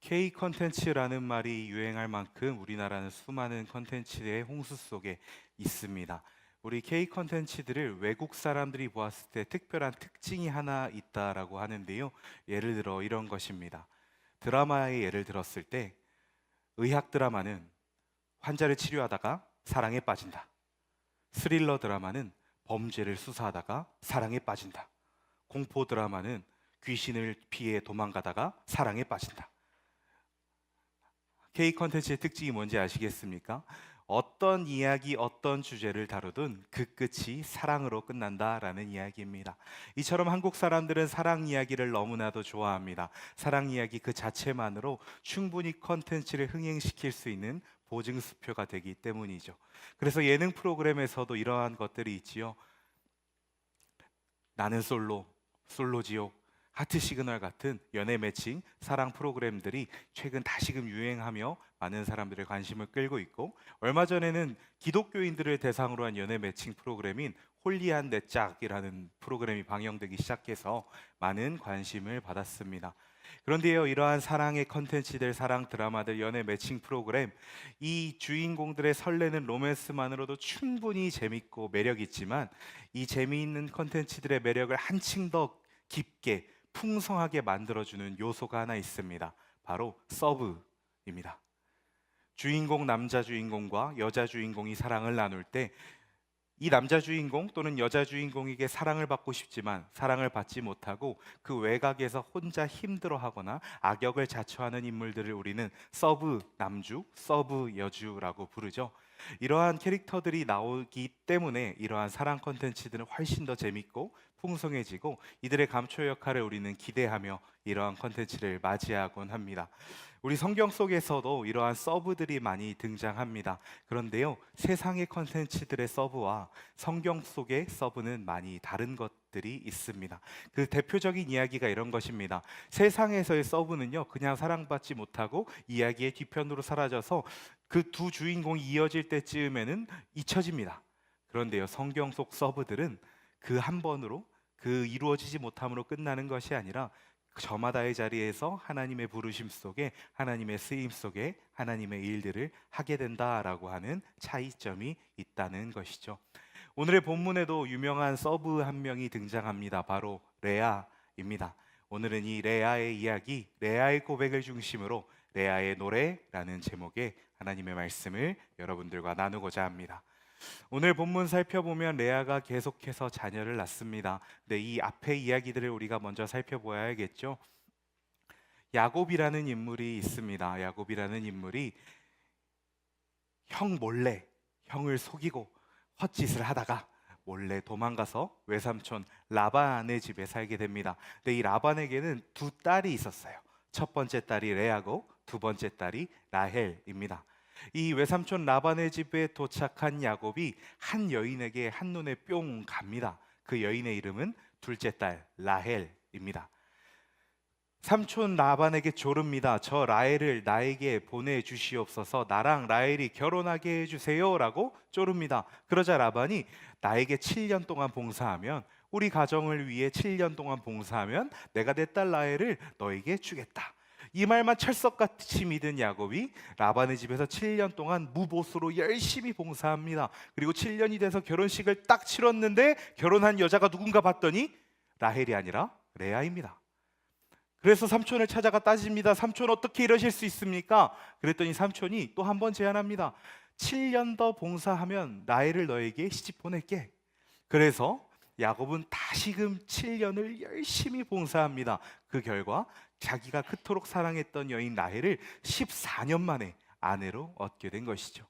K 컨텐츠라는 말이 유행할 만큼 우리나라는 수많은 컨텐츠의 홍수 속에 있습니다. 우리 K 컨텐츠들을 외국 사람들이 보았을 때 특별한 특징이 하나 있다라고 하는데요. 예를 들어 이런 것입니다. 드라마의 예를 들었을 때 의학 드라마는 환자를 치료하다가 사랑에 빠진다. 스릴러 드라마는 범죄를 수사하다가 사랑에 빠진다. 공포 드라마는 귀신을 피해 도망가다가 사랑에 빠진다. K 컨텐츠의 특징이 뭔지 아시겠습니까? 어떤 이야기, 어떤 주제를 다루든 그 끝이 사랑으로 끝난다라는 이야기입니다. 이처럼 한국 사람들은 사랑 이야기를 너무나도 좋아합니다. 사랑 이야기 그 자체만으로 충분히 컨텐츠를 흥행시킬 수 있는 보증수표가 되기 때문이죠. 그래서 예능 프로그램에서도 이러한 것들이 있지요. 나는 솔로, 솔로지옥, 하트 시그널 같은 연애 매칭, 사랑 프로그램들이 최근 다시금 유행하며 많은 사람들의 관심을 끌고 있고, 얼마 전에는 기독교인들을 대상으로 한 연애 매칭 프로그램인 홀리한 내 짝이라는 프로그램이 방영되기 시작해서 많은 관심을 받았습니다. 그런데요, 이러한 사랑의 컨텐츠들, 사랑 드라마들, 연애 매칭 프로그램, 이 주인공들의 설레는 로맨스만으로도 충분히 재밌고 매력 있지만, 이 재미있는 컨텐츠들의 매력을 한층 더 깊게 풍성하게 만들어주는 요소가 하나 있습니다. 바로 서브입니다. 주인공 남자 주인공과 여자 주인공이 사랑을 나눌 때 이 남자 주인공 또는 여자 주인공에게 사랑을 받고 싶지만 사랑을 받지 못하고 그 외곽에서 혼자 힘들어하거나 악역을 자처하는 인물들을 우리는 서브 남주, 서브 여주라고 부르죠. 이러한 캐릭터들이 나오기 때문에 이러한 사랑 콘텐츠들은 훨씬 더 재밌고 풍성해지고, 이들의 감초 역할을 우리는 기대하며 이러한 콘텐츠를 맞이하곤 합니다. 우리 성경 속에서도 이러한 서브들이 많이 등장합니다. 그런데요, 세상의 컨텐츠들의 서브와 성경 속의 서브는 많이 다른 것들이 있습니다. 그 대표적인 이야기가 이런 것입니다. 세상에서의 서브는요, 그냥 사랑받지 못하고 이야기의 뒤편으로 사라져서 그 두 주인공이 이어질 때쯤에는 잊혀집니다. 그런데요, 성경 속 서브들은 그 한 번으로, 그 이루어지지 못함으로 끝나는 것이 아니라 저마다의 자리에서 하나님의 부르심 속에, 하나님의 쓰임 속에 하나님의 일들을 하게 된다라고 하는 차이점이 있다는 것이죠. 오늘의 본문에도 유명한 서브 한 명이 등장합니다. 바로 레아입니다. 오늘은 이 레아의 이야기, 레아의 고백을 중심으로 레아의 노래라는 제목의 하나님의 말씀을 여러분들과 나누고자 합니다. 오늘 본문 살펴보면 레아가 계속해서 자녀를 낳습니다. 근데 이 앞의 이야기들을 우리가 먼저 살펴보아야겠죠. 야곱이라는 인물이 있습니다. 야곱이라는 인물이 형 몰래 형을 속이고 헛짓을 하다가 몰래 도망가서 외삼촌 라반의 집에 살게 됩니다. 근데 이 라반에게는 두 딸이 있었어요. 첫 번째 딸이 레아고 두 번째 딸이 라헬입니다. 이 외삼촌 라반의 집에 도착한 야곱이 한 여인에게 한눈에 뿅 갑니다. 그 여인의 이름은 둘째 딸 라헬입니다. 삼촌 라반에게 조릅니다. 저 라헬을 나에게 보내주시옵소서, 나랑 라헬이 결혼하게 해주세요라고 조릅니다. 그러자 라반이 나에게 7년 동안 봉사하면, 우리 가정을 위해 7년 동안 봉사하면 내가 내 딸 라헬을 너에게 주겠다. 이 말만 철석같이 믿은 야곱이 라반의 집에서 7년 동안 무보수로 열심히 봉사합니다. 그리고 7년이 돼서 결혼식을 딱 치렀는데 결혼한 여자가 누군가 봤더니 라헬이 아니라 레아입니다. 그래서 삼촌을 찾아가 따집니다. 삼촌, 어떻게 이러실 수 있습니까? 그랬더니 삼촌이 또 한 번 제안합니다. 7년 더 봉사하면 라헬을 너에게 시집 보낼게. 그래서 야곱은 다시금 7년을 열심히 봉사합니다. 그 결과 자기가 그토록 사랑했던 여인 라헬을 14년 만에 아내로 얻게 된 것이죠.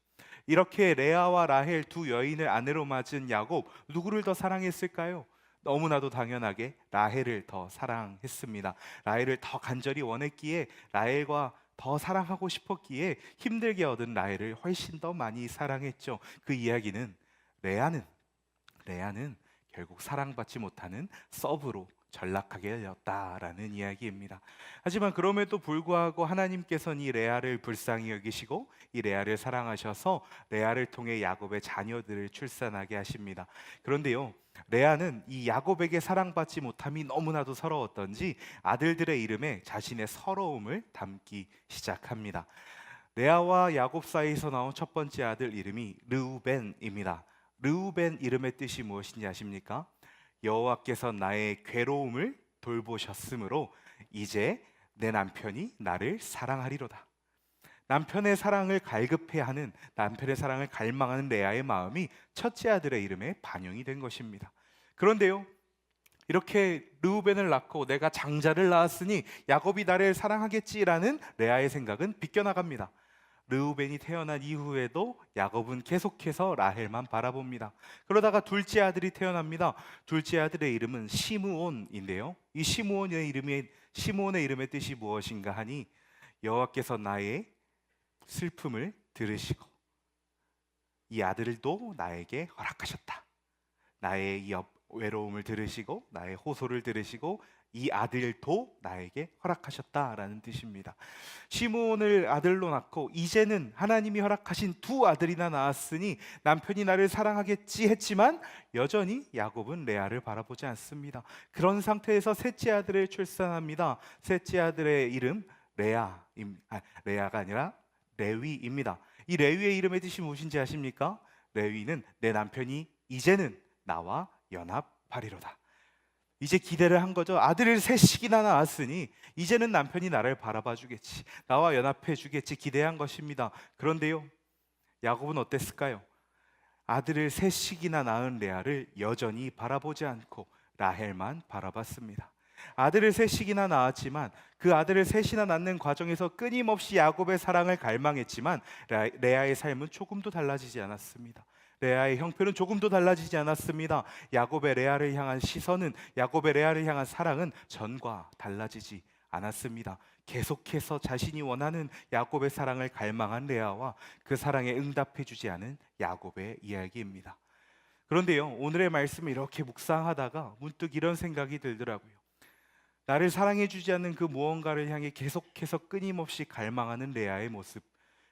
이렇게 레아와 라헬 두 여인을 아내로 맞은 야곱, 누구를 더 사랑했을까요? 너무나도 당연하게 라헬을 더 사랑했습니다. 라헬을 더 간절히 원했기에, 라헬과 더 사랑하고 싶었기에 힘들게 얻은 라헬을 훨씬 더 많이 사랑했죠. 그 이야기는 레아는 결국 사랑받지 못하는 서브로 전락하게 되었다라는 이야기입니다. 하지만 그럼에도 불구하고 하나님께서는 이 레아를 불쌍히 여기시고 이 레아를 사랑하셔서 레아를 통해 야곱의 자녀들을 출산하게 하십니다. 그런데요, 레아는 이 야곱에게 사랑받지 못함이 너무나도 서러웠던지 아들들의 이름에 자신의 서러움을 담기 시작합니다. 레아와 야곱 사이에서 나온 첫 번째 아들 이름이 르우벤입니다. 르우벤 이름의 뜻이 무엇인지 아십니까? 여호와께서 나의 괴로움을 돌보셨으므로 이제 내 남편이 나를 사랑하리로다. 남편의 사랑을 갈급해하는, 남편의 사랑을 갈망하는 레아의 마음이 첫째 아들의 이름에 반영이 된 것입니다. 그런데요, 이렇게 르우벤을 낳고 내가 장자를 낳았으니 야곱이 나를 사랑하겠지라는 레아의 생각은 비껴나갑니다. 르우벤이 태어난 이후에도 야곱은 계속해서 라헬만 바라봅니다. 그러다가 둘째 아들이 태어납니다. 둘째 아들의 이름은 시므온인데요, 이 시므온의 이름의 뜻이 무엇인가 하니 여호와께서 나의 슬픔을 들으시고 이 아들도 나에게 허락하셨다. 나의 이 외로움을 들으시고 나의 호소를 들으시고 이 아들도 나에게 허락하셨다라는 뜻입니다. 시므온을 아들로 낳고 이제는 하나님이 허락하신 두 아들이나 낳았으니 남편이 나를 사랑하겠지 했지만 여전히 야곱은 레아를 바라보지 않습니다. 그런 상태에서 셋째 아들을 출산합니다. 셋째 아들의 이름 레아가 아니라 레위입니다. 이 레위의 이름의 뜻이 무엇인지 아십니까? 레위는 내 남편이 이제는 나와 연합하리로다. 이제 기대를 한 거죠. 아들을 셋씩이나 낳았으니 이제는 남편이 나를 바라봐 주겠지, 나와 연합해 주겠지 기대한 것입니다. 그런데요, 야곱은 어땠을까요? 아들을 셋씩이나 낳은 레아를 여전히 바라보지 않고 라헬만 바라봤습니다. 아들을 셋씩이나 낳았지만 그 아들을 셋이나 낳는 과정에서 끊임없이 야곱의 사랑을 갈망했지만 레아의 삶은 조금도 달라지지 않았습니다. 레아의 형편은 조금도 달라지지 않았습니다. 야곱의 레아를 향한 시선은, 야곱의 레아를 향한 사랑은 전과 달라지지 않았습니다. 계속해서 자신이 원하는 야곱의 사랑을 갈망한 레아와 그 사랑에 응답해주지 않은 야곱의 이야기입니다. 그런데요, 오늘의 말씀을 이렇게 묵상하다가 문득 이런 생각이 들더라고요. 나를 사랑해주지 않는 그 무언가를 향해 계속해서 끊임없이 갈망하는 레아의 모습,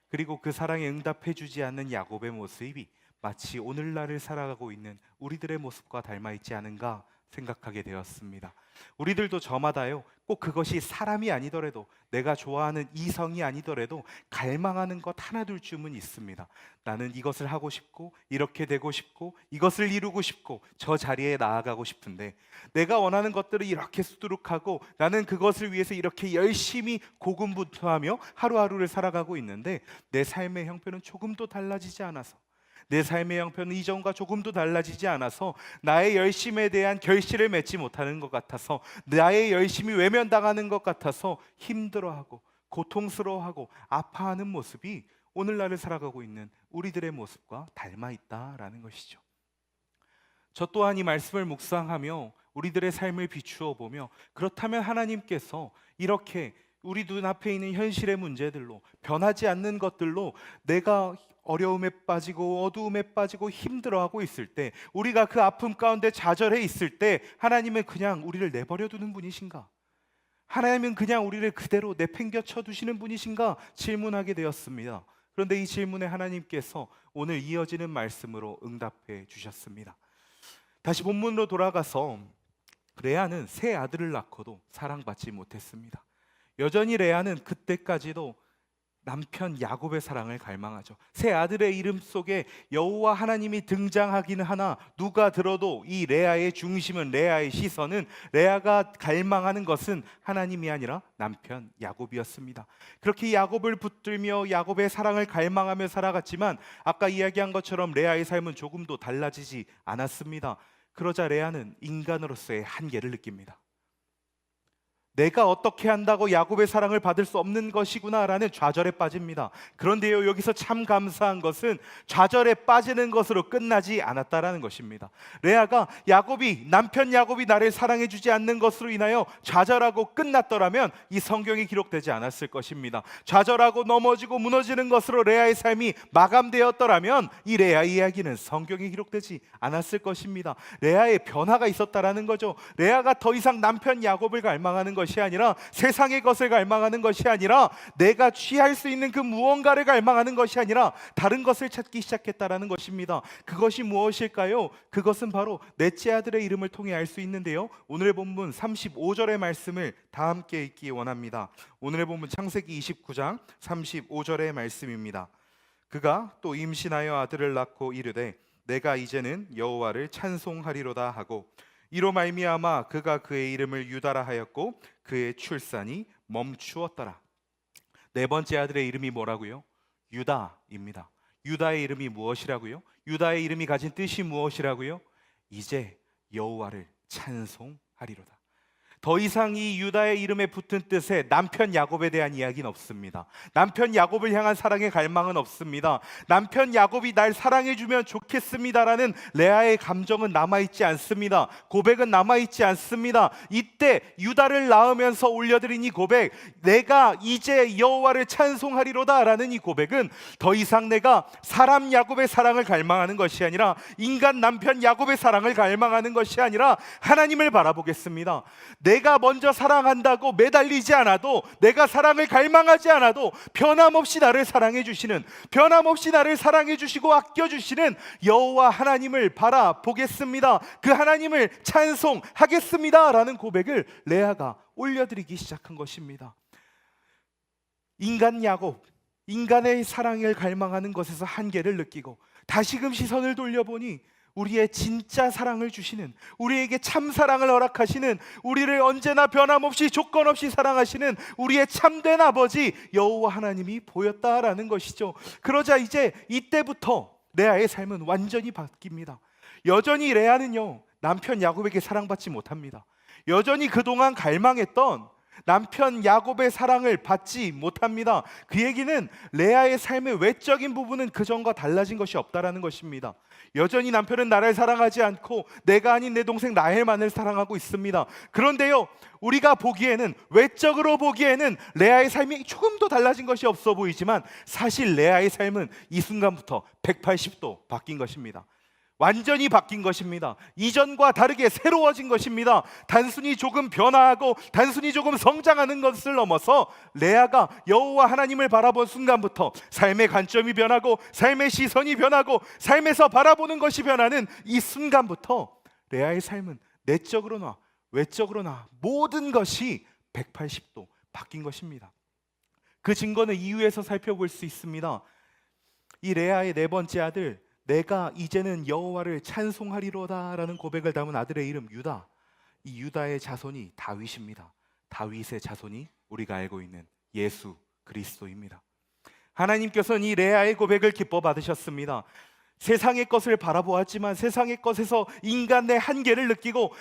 그리고 그 사랑에 응답해주지 않는 야곱의 모습이 마치 오늘날을 살아가고 있는 우리들의 모습과 닮아있지 않은가 생각하게 되었습니다. 우리들도 저마다요, 꼭 그것이 사람이 아니더라도, 내가 좋아하는 이성이 아니더라도 갈망하는 것 하나 둘쯤은 있습니다. 나는 이것을 하고 싶고, 이렇게 되고 싶고, 이것을 이루고 싶고, 저 자리에 나아가고 싶은데 내가 원하는 것들을 이렇게 수두룩하고 나는 그것을 위해서 이렇게 열심히 고군분투하며 하루하루를 살아가고 있는데 내 삶의 형편은 조금도 달라지지 않아서, 내 삶의 형편은 이전과 조금도 달라지지 않아서 나의 열심에 대한 결실을 맺지 못하는 것 같아서, 나의 열심이 외면당하는 것 같아서 힘들어하고 고통스러워하고 아파하는 모습이 오늘날을 살아가고 있는 우리들의 모습과 닮아 있다라는 것이죠. 저 또한 이 말씀을 묵상하며 우리들의 삶을 비추어 보며, 그렇다면 하나님께서 이렇게 우리 눈앞에 있는 현실의 문제들로, 변하지 않는 것들로 내가 어려움에 빠지고 어두움에 빠지고 힘들어하고 있을 때, 우리가 그 아픔 가운데 좌절해 있을 때 하나님은 그냥 우리를 내버려 두는 분이신가? 하나님은 그냥 우리를 그대로 내팽겨쳐 두시는 분이신가? 질문하게 되었습니다. 그런데 이 질문에 하나님께서 오늘 이어지는 말씀으로 응답해 주셨습니다. 다시 본문으로 돌아가서 레아는 세 아들을 낳고도 사랑받지 못했습니다. 여전히 레아는 그때까지도 남편 야곱의 사랑을 갈망하죠. 세 아들의 이름 속에 여호와 하나님이 등장하기는 하나 누가 들어도 이 레아의 중심은, 레아의 시선은, 레아가 갈망하는 것은 하나님이 아니라 남편 야곱이었습니다. 그렇게 야곱을 붙들며 야곱의 사랑을 갈망하며 살아갔지만 아까 이야기한 것처럼 레아의 삶은 조금도 달라지지 않았습니다. 그러자 레아는 인간으로서의 한계를 느낍니다. 내가 어떻게 한다고 야곱의 사랑을 받을 수 없는 것이구나라는 좌절에 빠집니다. 그런데요, 여기서 참 감사한 것은 좌절에 빠지는 것으로 끝나지 않았다라는 것입니다. 레아가 남편 야곱이 나를 사랑해 주지 않는 것으로 인하여 좌절하고 끝났더라면 이 성경이 기록되지 않았을 것입니다. 좌절하고 넘어지고 무너지는 것으로 레아의 삶이 마감되었더라면 이 레아 이야기는 성경에 기록되지 않았을 것입니다. 레아의 변화가 있었다라는 거죠. 레아가 더 이상 남편 야곱을 갈망하는 것이 아니라, 세상의 것을 갈망하는 것이 아니라, 내가 취할 수 있는 그 무언가를 갈망하는 것이 아니라 다른 것을 찾기 시작했다라는 것입니다. 그것이 무엇일까요? 그것은 바로 넷째 아들의 이름을 통해 알 수 있는데요, 오늘의 본문 35절의 말씀을 다 함께 읽기 원합니다. 오늘의 본문 창세기 29장 35절의 말씀입니다. 그가 또 임신하여 아들을 낳고 이르되 내가 이제는 여호와를 찬송하리로다 하고, 이로 말미암아 그가 그의 이름을 유다라 하였고 그의 출산이 멈추었더라. 네 번째 아들의 이름이 뭐라고요? 유다입니다. 유다의 이름이 무엇이라고요? 유다의 이름이 가진 뜻이 무엇이라고요? 이제 여호와를 찬송하리로다. 더 이상 이 유다의 이름에 붙은 뜻에 남편 야곱에 대한 이야기는 없습니다. 남편 야곱을 향한 사랑의 갈망은 없습니다. 남편 야곱이 날 사랑해주면 좋겠습니다라는 레아의 감정은 남아있지 않습니다. 고백은 남아있지 않습니다. 이때 유다를 낳으면서 올려드린 이 고백, 내가 이제 여호와를 찬송하리로다 라는 이 고백은 더 이상 내가 사람 야곱의 사랑을 갈망하는 것이 아니라, 인간 남편 야곱의 사랑을 갈망하는 것이 아니라 하나님을 바라보겠습니다. 내가 먼저 사랑한다고 매달리지 않아도, 내가 사랑을 갈망하지 않아도 변함없이 나를 사랑해 주시는, 변함없이 나를 사랑해 주시고 아껴 주시는 여호와 하나님을 바라보겠습니다. 그 하나님을 찬송하겠습니다 라는 고백을 레아가 올려드리기 시작한 것입니다. 인간 야곱, 인간의 사랑을 갈망하는 것에서 한계를 느끼고 다시금 시선을 돌려보니 우리의 진짜 사랑을 주시는, 우리에게 참 사랑을 허락하시는, 우리를 언제나 변함없이 조건 없이 사랑하시는 우리의 참된 아버지 여호와 하나님이 보였다라는 것이죠. 그러자 이제 이때부터 레아의 삶은 완전히 바뀝니다. 여전히 레아는요, 남편 야곱에게 사랑받지 못합니다. 여전히 그동안 갈망했던 남편 야곱의 사랑을 받지 못합니다. 그 얘기는 레아의 삶의 외적인 부분은 그전과 달라진 것이 없다라는 것입니다. 여전히 남편은 나를 사랑하지 않고 내가 아닌 내 동생 라헬만을 사랑하고 있습니다. 그런데요, 우리가 보기에는, 외적으로 보기에는 레아의 삶이 조금도 달라진 것이 없어 보이지만 사실 레아의 삶은 이 순간부터 180도 바뀐 것입니다. 완전히 바뀐 것입니다. 이전과 다르게 새로워진 것입니다. 단순히 조금 변화하고 단순히 조금 성장하는 것을 넘어서 레아가 여호와 하나님을 바라본 순간부터 삶의 관점이 변하고 삶의 시선이 변하고 삶에서 바라보는 것이 변하는 이 순간부터 레아의 삶은 내적으로나 외적으로나 모든 것이 180도 바뀐 것입니다. 그 증거는 이유에서 살펴볼 수 있습니다. 이 레아의 네 번째 아들, 내가 이제는 여호와를 찬송하리로다라는 고백을 담은 아들의 이름 유다. 이 유다의 자손이 다윗입니다. 다윗의 자손이 우리가 알고 있는 예수 그리스도입니다. 하나님께서는 이 레아의 고백을 기뻐 받으셨습니다. 세상의 것을 바라보았지만 세상의 것에서 인간의 한계를 느끼고,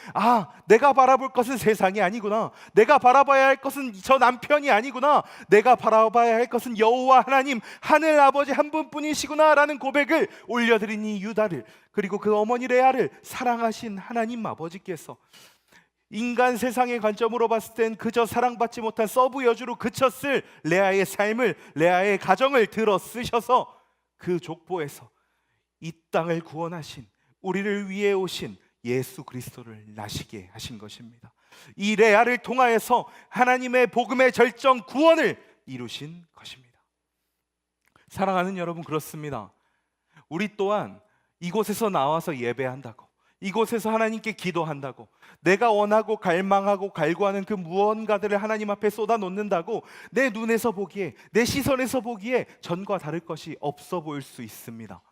내가 바라볼 것은 세상이 아니구나, 내가 바라봐야 할 것은 저 남편이 아니구나, 내가 바라봐야 할 것은 여호와 하나님 하늘 아버지 한 분뿐이시구나 라는 고백을 올려드린 이 유다를, 그리고 그 어머니 레아를 사랑하신 하나님 아버지께서 인간 세상의 관점으로 봤을 땐 그저 사랑받지 못한 서브 여주로 그쳤을 레아의 삶을, 레아의 가정을 들어 쓰셔서 그 족보에서 이 땅을 구원하신, 우리를 위해 오신 예수 그리스도를 나시게 하신 것입니다. 이 레아를 통하여서 하나님의 복음의 절정 구원을 이루신 것입니다. 사랑하는 여러분, 그렇습니다. 우리 또한 이곳에서 나와서 예배한다고, 이곳에서 하나님께 기도한다고, 내가 원하고 갈망하고 갈구하는 그 무언가들을 하나님 앞에 쏟아놓는다고 내 눈에서 보기에, 내 시선에서 보기에 전과 다를 것이 없어 보일 수 있습니다.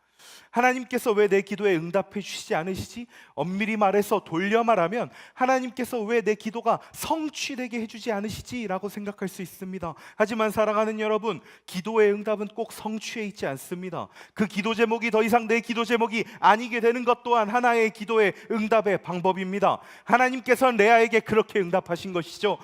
하나님께서 왜 내 기도에 응답해 주시지 않으시지? 엄밀히 말해서 돌려 말하면 하나님께서 왜 내 기도가 성취되게 해주지 않으시지? 라고 생각할 수 있습니다. 하지만 사랑하는 여러분, 기도의 응답은 꼭 성취해 있지 않습니다. 그 기도 제목이 더 이상 내 기도 제목이 아니게 되는 것 또한 하나의 기도의 응답의 방법입니다. 하나님께서는 레아에게 그렇게 응답하신 것이죠.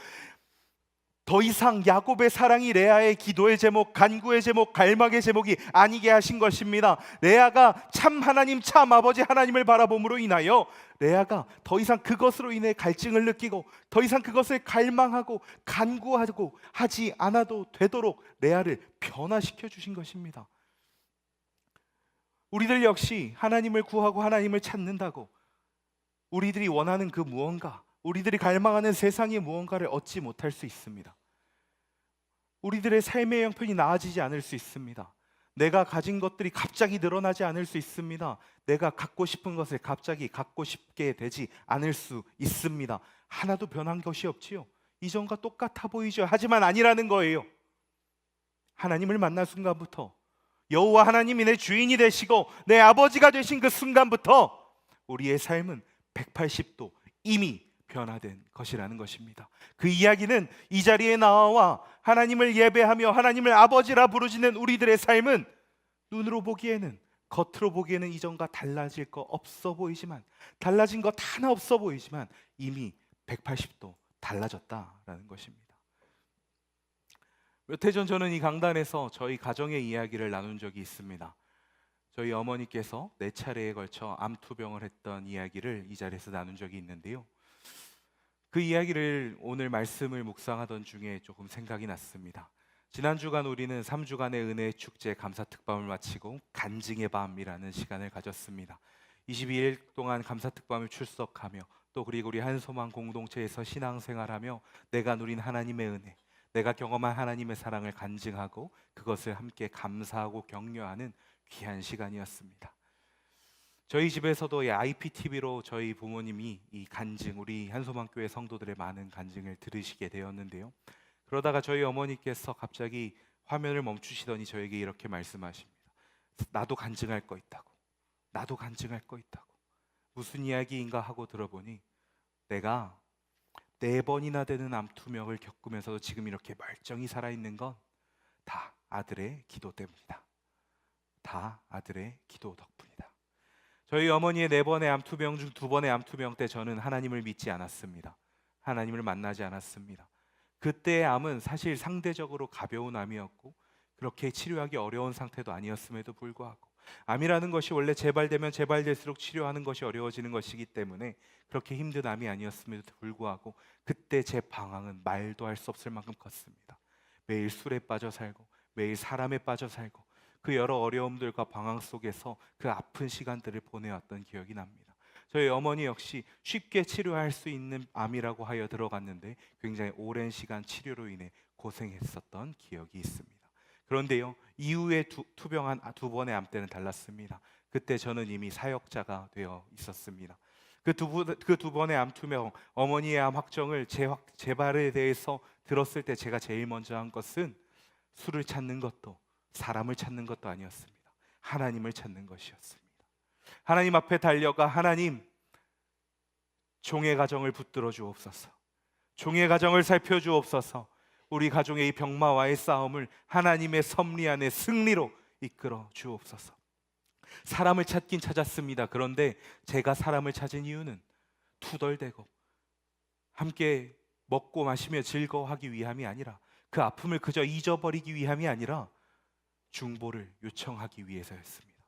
더 이상 야곱의 사랑이 레아의 기도의 제목, 간구의 제목, 갈망의 제목이 아니게 하신 것입니다. 레아가 참 하나님, 참 아버지 하나님을 바라봄으로 인하여 레아가 더 이상 그것으로 인해 갈증을 느끼고 더 이상 그것을 갈망하고 간구하고 하지 않아도 되도록 레아를 변화시켜 주신 것입니다. 우리들 역시 하나님을 구하고 하나님을 찾는다고 우리들이 원하는 그 무언가, 우리들이 갈망하는 세상의 무언가를 얻지 못할 수 있습니다. 우리들의 삶의 형편이 나아지지 않을 수 있습니다. 내가 가진 것들이 갑자기 늘어나지 않을 수 있습니다. 내가 갖고 싶은 것을 갑자기 갖고 싶게 되지 않을 수 있습니다. 하나도 변한 것이 없지요. 이전과 똑같아 보이죠. 하지만 아니라는 거예요. 하나님을 만난 순간부터, 여호와 하나님이 내 주인이 되시고 내 아버지가 되신 그 순간부터 우리의 삶은 180도 이미 변화된 것이라는 것입니다. 그 이야기는 이 자리에 나와 하나님을 예배하며 하나님을 아버지라 부르짖는 우리들의 삶은 눈으로 보기에는, 겉으로 보기에는 이전과 달라질 거 없어 보이지만, 달라진 것 하나 없어 보이지만 이미 180도 달라졌다라는 것입니다. 몇 해 전 저는 이 강단에서 저희 가정의 이야기를 나눈 적이 있습니다. 저희 어머니께서 4차례에 걸쳐 암투병을 했던 이야기를 이 자리에서 나눈 적이 있는데요. 그 이야기를 오늘 말씀을 묵상하던 중에 조금 생각이 났습니다. 지난 주간 우리는 3주간의 은혜의 축제 감사특밤을 마치고 간증의 밤이라는 시간을 가졌습니다. 22일 동안 감사특밤을 출석하며 또 그리고 우리 한소망 공동체에서 신앙생활하며 내가 누린 하나님의 은혜, 내가 경험한 하나님의 사랑을 간증하고 그것을 함께 감사하고 격려하는 귀한 시간이었습니다. 저희 집에서도 이 IPTV로 저희 부모님이 이 간증, 우리 한소망교회 성도들의 많은 간증을 들으시게 되었는데요. 그러다가 저희 어머니께서 갑자기 화면을 멈추시더니 저에게 이렇게 말씀하십니다. 나도 간증할 거 있다고. 나도 간증할 거 있다고. 무슨 이야기인가 하고 들어보니 내가 4번이나 되는 암투병을 겪으면서도 지금 이렇게 멀쩡히 살아있는 건 다 아들의 기도 때문이다. 다 아들의 기도 덕분이다. 저희 어머니의 4번의 암투병 중 2번의 암투병 때 저는 하나님을 믿지 않았습니다. 하나님을 만나지 않았습니다. 그때의 암은 사실 상대적으로 가벼운 암이었고 그렇게 치료하기 어려운 상태도 아니었음에도 불구하고, 암이라는 것이 원래 재발되면 재발될수록 치료하는 것이 어려워지는 것이기 때문에 그렇게 힘든 암이 아니었음에도 불구하고 그때 제 방황은 말도 할 수 없을 만큼 컸습니다. 매일 술에 빠져 살고 매일 사람에 빠져 살고 그 여러 어려움들과 방황 속에서 그 아픈 시간들을 보내왔던 기억이 납니다. 저희 어머니 역시 쉽게 치료할 수 있는 암이라고 하여 들어갔는데 굉장히 오랜 시간 치료로 인해 고생했었던 기억이 있습니다. 그런데요, 이후에 투병한 2번의 암 때는 달랐습니다. 그때 저는 이미 사역자가 되어 있었습니다. 그 두 번의 암 투병, 어머니의 암 확정을 재발에 대해서 들었을 때 제가 제일 먼저 한 것은 술을 찾는 것도 사람을 찾는 것도 아니었습니다. 하나님을 찾는 것이었습니다. 하나님 앞에 달려가 하나님, 종의 가정을 붙들어 주옵소서. 종의 가정을 살펴주옵소서. 우리 가정의 이 병마와의 싸움을 하나님의 섭리 안에 승리로 이끌어 주옵소서. 사람을 찾긴 찾았습니다. 그런데 제가 사람을 찾은 이유는 투덜대고 함께 먹고 마시며 즐거워하기 위함이 아니라, 그 아픔을 그저 잊어버리기 위함이 아니라 중보를 요청하기 위해서였습니다.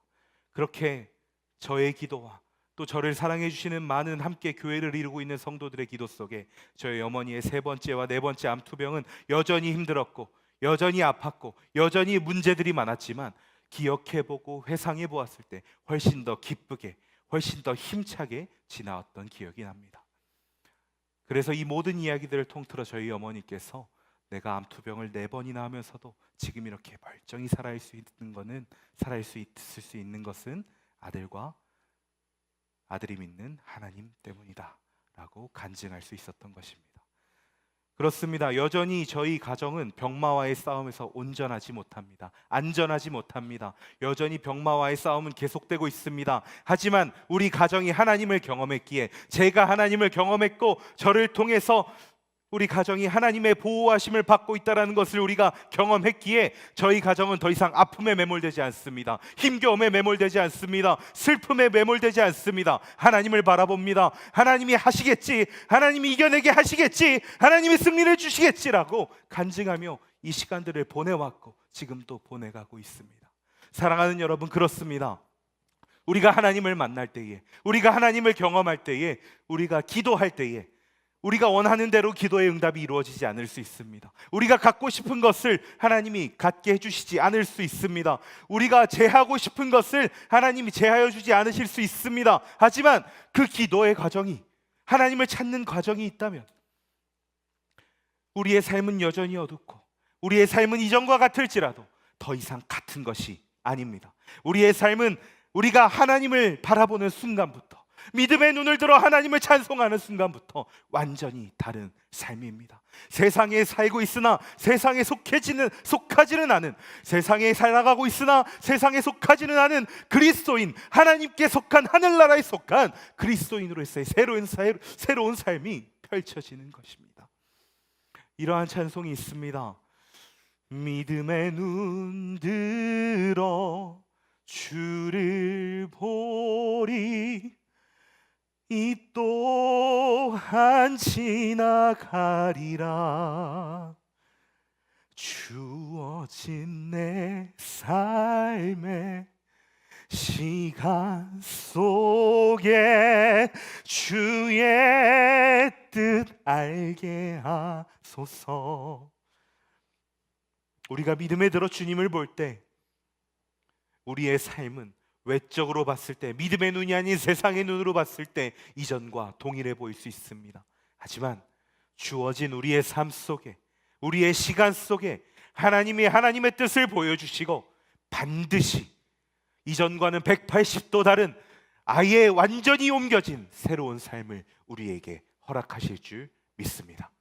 그렇게 저의 기도와 또 저를 사랑해 주시는 많은 함께 교회를 이루고 있는 성도들의 기도 속에 저희 어머니의 3번째와 4번째 암투병은 여전히 힘들었고 여전히 아팠고 여전히 문제들이 많았지만 기억해보고 회상해 보았을 때 훨씬 더 기쁘게, 훨씬 더 힘차게 지나왔던 기억이 납니다. 그래서 이 모든 이야기들을 통틀어 저희 어머니께서 내가 암투병을 4번이나 하면서도 지금 이렇게 멀쩡히 살아있을 수 있는 것은 아들이 믿는 하나님 때문이다 라고 간증할 수 있었던 것입니다. 그렇습니다. 여전히 저희 가정은 병마와의 싸움에서 온전하지 못합니다. 안전하지 못합니다. 여전히 병마와의 싸움은 계속되고 있습니다. 하지만 우리 가정이 하나님을 경험했기에, 제가 하나님을 경험했고 저를 통해서 우리 가정이 하나님의 보호하심을 받고 있다는 것을 우리가 경험했기에 저희 가정은 더 이상 아픔에 매몰되지 않습니다. 힘겨움에 매몰되지 않습니다. 슬픔에 매몰되지 않습니다. 하나님을 바라봅니다. 하나님이 하시겠지, 하나님이 이겨내게 하시겠지, 하나님이 승리를 주시겠지라고 간증하며 이 시간들을 보내왔고 지금도 보내가고 있습니다. 사랑하는 여러분, 그렇습니다. 우리가 하나님을 만날 때에, 우리가 하나님을 경험할 때에, 우리가 기도할 때에 우리가 원하는 대로 기도의 응답이 이루어지지 않을 수 있습니다. 우리가 갖고 싶은 것을 하나님이 갖게 해주시지 않을 수 있습니다. 우리가 제하고 싶은 것을 하나님이 제하여 주지 않으실 수 있습니다. 하지만 그 기도의 과정이, 하나님을 찾는 과정이 있다면 우리의 삶은 여전히 어둡고 우리의 삶은 이전과 같을지라도 더 이상 같은 것이 아닙니다. 우리의 삶은 우리가 하나님을 바라보는 순간부터, 믿음의 눈을 들어 하나님을 찬송하는 순간부터 완전히 다른 삶입니다. 세상에 살고 있으나 세상에 속하지는 않은, 세상에 살아가고 있으나 세상에 속하지는 않은 그리스도인, 하나님께 속한, 하늘나라에 속한 그리스도인으로서의 새로운 삶이 펼쳐지는 것입니다. 이러한 찬송이 있습니다. 믿음의 눈 들어 주를 보리, 이 또한 지나가리라. 주어진 내 삶의 시간 속에 주의 뜻 알게 하소서. 우리가 믿음에 들어 주님을 볼 때 우리의 삶은 외적으로 봤을 때, 믿음의 눈이 아닌 세상의 눈으로 봤을 때 이전과 동일해 보일 수 있습니다. 하지만 주어진 우리의 삶 속에, 우리의 시간 속에 하나님이 하나님의 뜻을 보여주시고 반드시 이전과는 180도 다른, 아예 완전히 옮겨진 새로운 삶을 우리에게 허락하실 줄 믿습니다.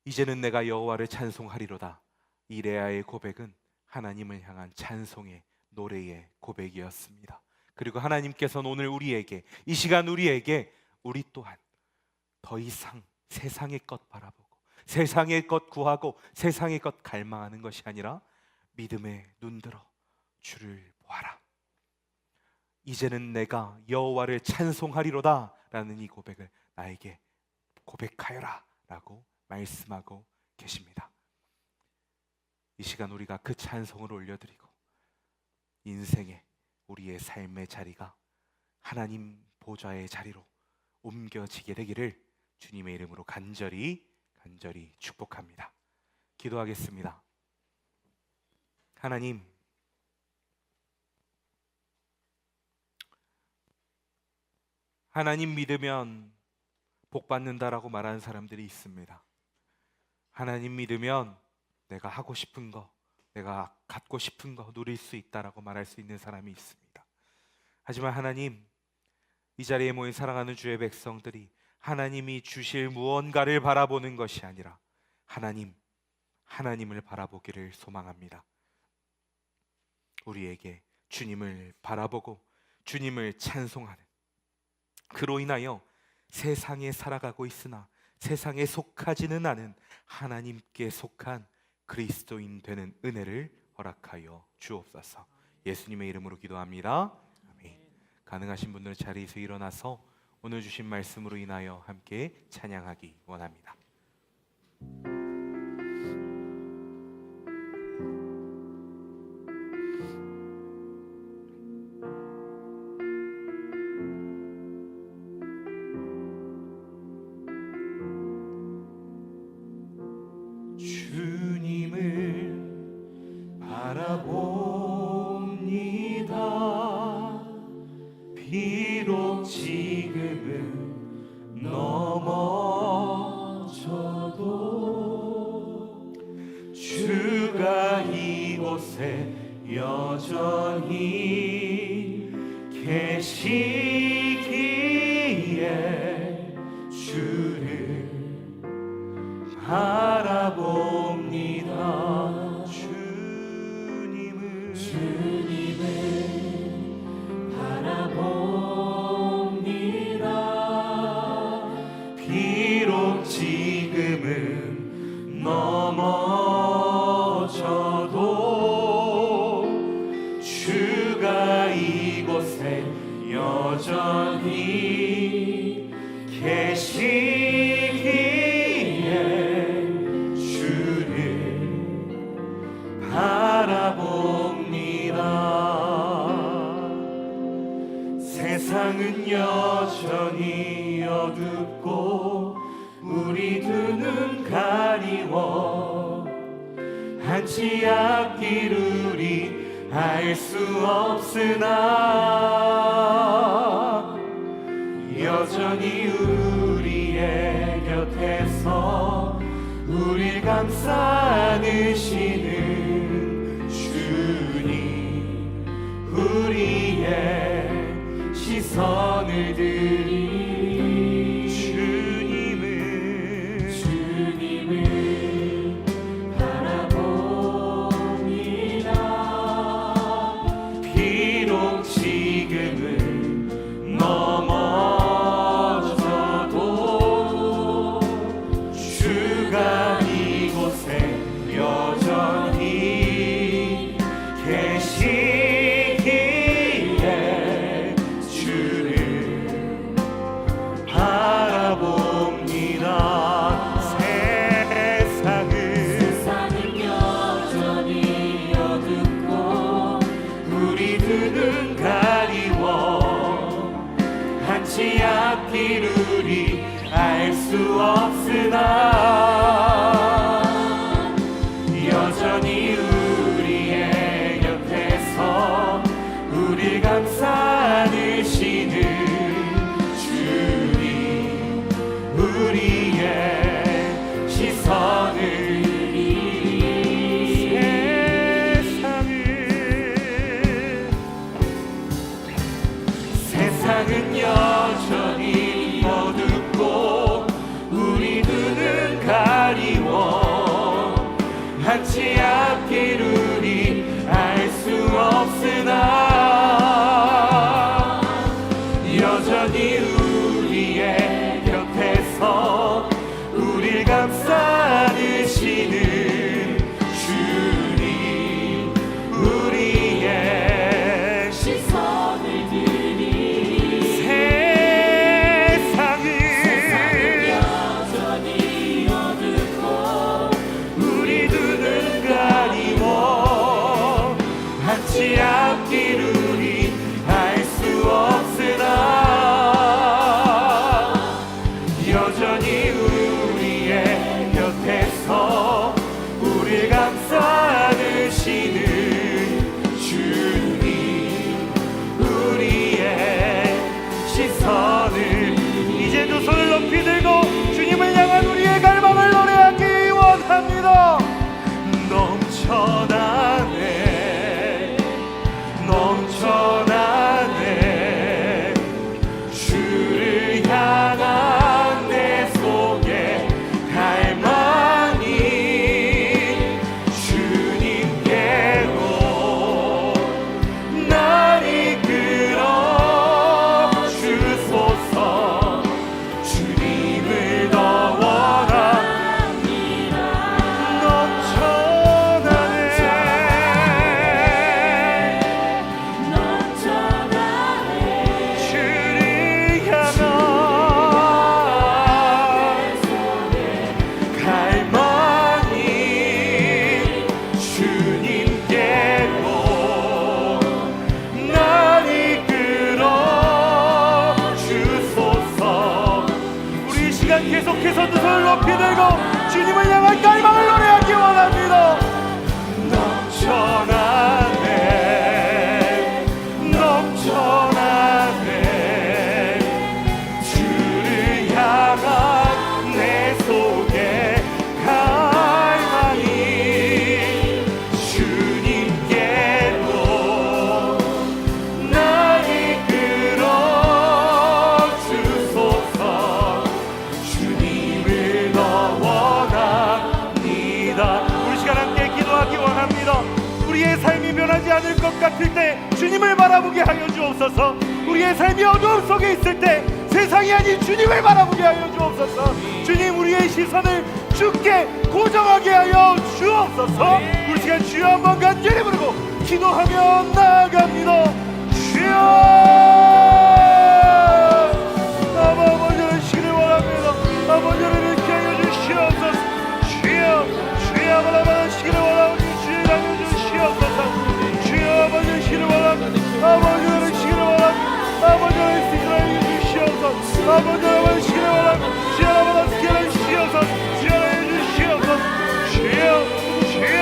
이제는 내가 여호와를 찬송하리로다. 이 레아의 고백은 하나님을 향한 찬송의 노래의 고백이었습니다. 그리고 하나님께서는 오늘 우리에게, 이 시간 우리에게, 우리 또한 더 이상 세상의 것 바라보고 세상의 것 구하고 세상의 것 갈망하는 것이 아니라 믿음에 눈들어 주를 보아라. 이제는 내가 여호와를 찬송하리로다 라는 이 고백을 나에게 고백하여라 라고 말씀하고 계십니다. 이 시간 우리가 그 찬송을 올려드리고 인생의, 우리의 삶의 자리가 하나님 보좌의 자리로 옮겨지게 되기를 주님의 이름으로 간절히 축복합니다. 기도하겠습니다. 하나님, 하나님 믿으면 복 받는다라고 말하는 사람들이 있습니다. 하나님 믿으면 내가 하고 싶은 거, 내가 갖고 싶은 거 누릴 수 있다라고 말할 수 있는 사람이 있습니다. 하지만 하나님, 이 자리에 모인 사랑하는 주의 백성들이 하나님이 주실 무언가를 바라보는 것이 아니라 하나님을 바라보기를 소망합니다. 우리에게 주님을 바라보고 주님을 찬송하는, 그로 인하여 세상에 살아가고 있으나 세상에 속하지는 않은 하나님께 속한 그리스도인 되는 은혜를 허락하여 주옵소서. 예수님의 이름으로 기도합니다. 아멘. 가능하신 분들 자리에서 일어나서 오늘 주신 말씀으로 인하여 함께 찬양하기 원합니다. 비록 지금은 넘어져도 주가 이곳에 여전히 계시기에 주를 바라봅니다. 주님을 바라봅니다. 한치 앞기루리 알 수 없으나 여전히 우리의 곁에서 우릴 감싸 안으시는 주님, 우리의 시선을 들이 주님을 바라봅니다. 비록 지금은 넘어져도 주가 이곳에 여전히 계시기에 주를 바라봅니다. 세상은 여전히 어둡고 우리 두 눈 가리워 한치 앞길 우리 알 수 없으나 여전히 우리의 곁에서 우릴 감싸 안으시는 주님, 우리의 시선을 세상은 여전히 어둡고 우리 두 눈 가리워 한치 앞길 우리 알 수 없으나 여전히 우리의 곁에서 우릴 감싸 안으시는 주님, 우리의 시선을 들이 세상은 여전히 어둡고 우리 두 눈 가리워 한치 앞길 우리 알 수 없으나 여전히 우리의 곁에서 우릴 감싸 안으시는 주님, 우리의 시선을 이제 두 손을 높이 들고 주님을 향한 우리의 갈망을 노래하기 원합니다. 넘쳐나네 넘쳐나네 주를 향한 내 속에 갈망이 주님께로 날 이끌어 주소서. 주님을 더 원합니다. 넘쳐나네 주를 향한 갈망이 주님께로 날 이끌어 주소서. 우리 이 시간 계속해서 두 손을 높이 들고 주님을 향한 갈망을 노래하기 원합니다. 넘쳐나네 넘쳐나네 주를 향한 내 속에 갈망이 주님께로 날 이끌어 주소서. 주님을 더 원합니다. 우리 시간 함께 기도하기 원합니다. 우리의 삶이 변하지 않을 것 같을 때 주님을 바라보게 하여 주옵소서. 우리의 삶이 어두움 속에 있을 때 세상이 아닌 주님을 바라보게 하여 주옵소서. 주님, 우리의 시선을 주께 고정하게 하여 주옵소서. 우리 시간 주여 한번 간절히 부르고 기도하며 나아갑니다. 주여 아버지를 시기를 원합니다. 아버지를 이렇게 하여 주시옵소서. 주여 주여 바라시기를 원하오니 주여 하여 주시옵소서. 주여 아버지를 시기를 원합니다. 아버지를 시기를 원합니다. 아버지를 시기를 하여 주시옵소서. 아버지를 시기를 원합니다. 주여 아버지를 시기를 주시옵소서. 주여 하여 주시옵소서. 주여 주여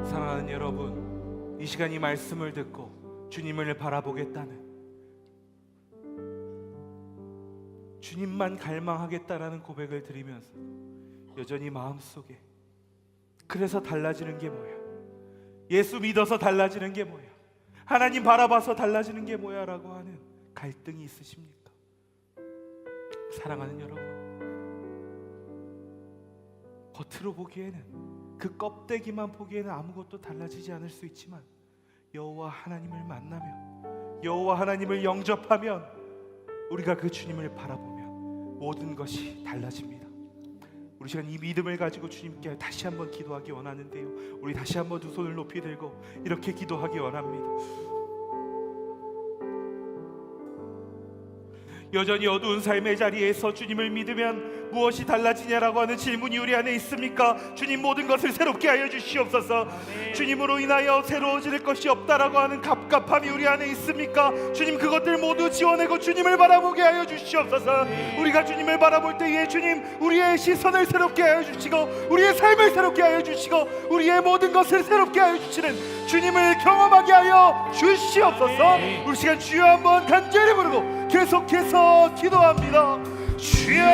사랑하는 여러분, 이 시간 이 말씀을 듣고 주님을 바라보겠다는, 주님만 갈망하겠다라는 고백을 드리면서 여전히 마음속에 그래서 달라지는 게 뭐야? 예수 믿어서 달라지는 게 뭐야? 하나님 바라봐서 달라지는 게 뭐야? 라고 하는 갈등이 있으십니까? 사랑하는 여러분, 겉으로 보기에는, 그 껍데기만 보기에는 아무것도 달라지지 않을 수 있지만 여호와 하나님을 만나면, 여호와 하나님을 영접하면, 우리가 그 주님을 바라보면 모든 것이 달라집니다. 우리 시간 이 믿음을 가지고 주님께 다시 한번 기도하기 원하는데요, 우리 다시 한번 두 손을 높이 들고 이렇게 기도하기 원합니다. 여전히 어두운 삶의 자리에서 주님을 믿으면 무엇이 달라지냐라고 하는 질문이 우리 안에 있습니까? 주님, 모든 것을 새롭게 하여 주시옵소서. 주님으로 인하여 새로워질 것이 없다라고 하는 갑갑함이 우리 안에 있습니까? 주님, 그것들 모두 지워내고 주님을 바라보게 하여 주시옵소서. 우리가 주님을 바라볼 때에 주님, 우리의 시선을 새롭게 하여 주시고, 우리의 삶을 새롭게 하여 주시고, 우리의 모든 것을 새롭게 하여 주시는 주님을 경험하게 하여 주시옵소서. 우리 시간 주여 한번 간절히 부르고 계속해서 기도합니다. 주여,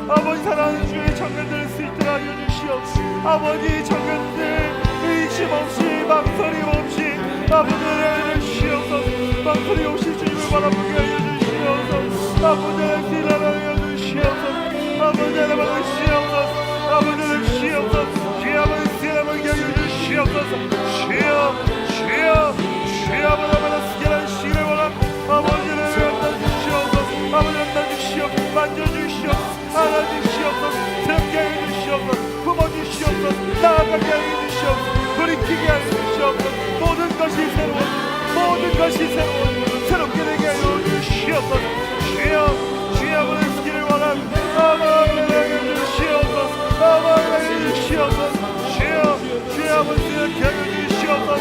아버지 사랑하는 주의 청년들을 수 있도록 하여 주시옵소서. 아버지 청년들 의심 없이 망설임 없이 아버지를 하여 주시옵소서. 망설임 없이 주님을 바라보게 하여 주시옵소서. 아버지를 지나가게 하여 주시옵소서. 아버지를 받으시옵소서. 아버지를 주시옵소서. 주여, 아버지 지나가게 하여 주시옵소서. 주여, 주여, 주여, 아버지 스케란 시를 원함. 아버지를 만나주시옵소서. 아버지를 만나주시옵소서. 만져주시옵소서. 안아주시옵소서. 새롭게 하여 주시옵소서. 품어주시옵소서. 나아가게 하여 주시옵소서. 돌이키게 하여 주시옵소서. 모든 것이 새로워지고, 모든 것이 새로워지고 새롭게 되게 하여 주시옵소서. 주여, 주여, 아버지 스케를 원함. 아버지를 하여 주시옵소서. 아버지를 하여 주시옵소서. 주여, 주여, 아버지 이렇게 하여 주시옵소서.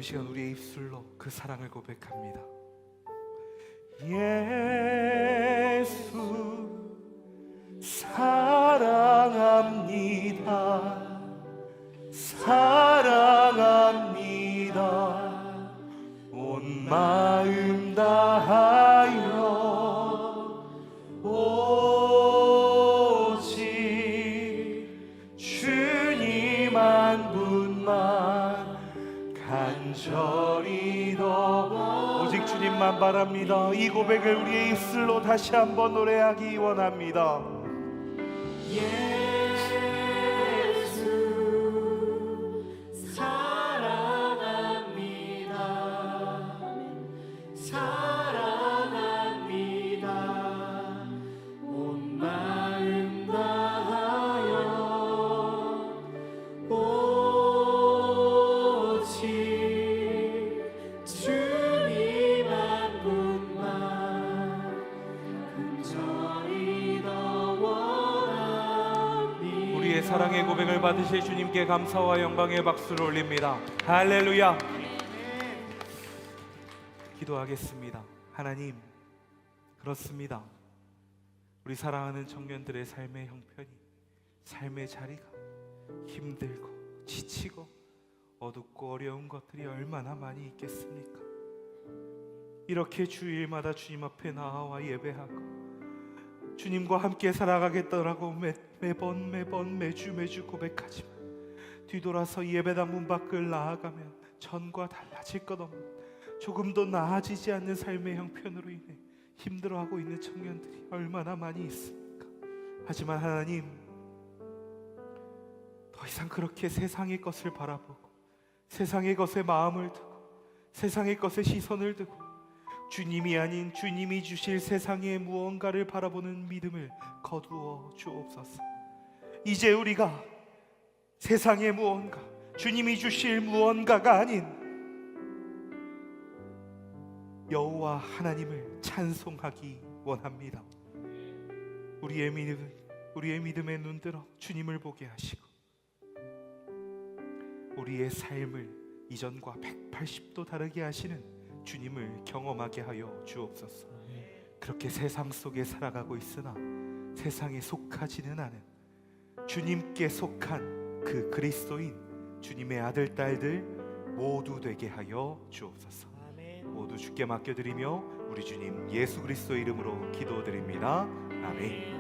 우리 시간 우리의 입술로 그 사랑을 고백합니다. 예수 사랑합니다. 사랑합니다. 온 마음 다하여 오직 주님 한 분만 간절히 더 주님만 바랍니다. 이 고백을 우리의 입술로 다시 한번 노래하기 원합니다. 우리의 사랑의 고백을 받으실 주님께 감사와 영광의 박수를 올립니다. 할렐루야. 기도하겠습니다. 하나님, 그렇습니다. 우리 사랑하는 청년들의 삶의 형편이, 삶의 자리가 힘들고 지치고 어둡고 어려운 것들이 얼마나 많이 있겠습니까? 이렇게 주일마다 주님 앞에 나와 예배하고 주님과 함께 살아가겠다라고 매번 매주 고백하지만 뒤돌아서 예배당 문 밖을 나아가면 전과 달라질 것 없는, 조금도 나아지지 않는 삶의 형편으로 인해 힘들어하고 있는 청년들이 얼마나 많이 있습니까? 하지만 하나님, 더 이상 그렇게 세상의 것을 바라보고 세상의 것에 마음을 두고 세상의 것에 시선을 두고 주님이 아닌 주님이 주실 세상의 무언가를 바라보는 믿음을 거두어 주옵소서. 이제 우리가 세상의 무언가, 주님이 주실 무언가가 아닌 여호와 하나님을 찬송하기 원합니다. 우리의 믿음에 눈들어 주님을 보게 하시고 우리의 삶을 이전과 180도 다르게 하시는 주님을 경험하게 하여 주옵소서. 그렇게 세상 속에 살아가고 있으나 세상에 속하지는 않은 주님께 속한 그 그리스도인 주님의 아들 딸들 모두 되게 하여 주옵소서. 모두 주께 맡겨드리며 우리 주님 예수 그리스도 이름으로 기도드립니다. 아멘.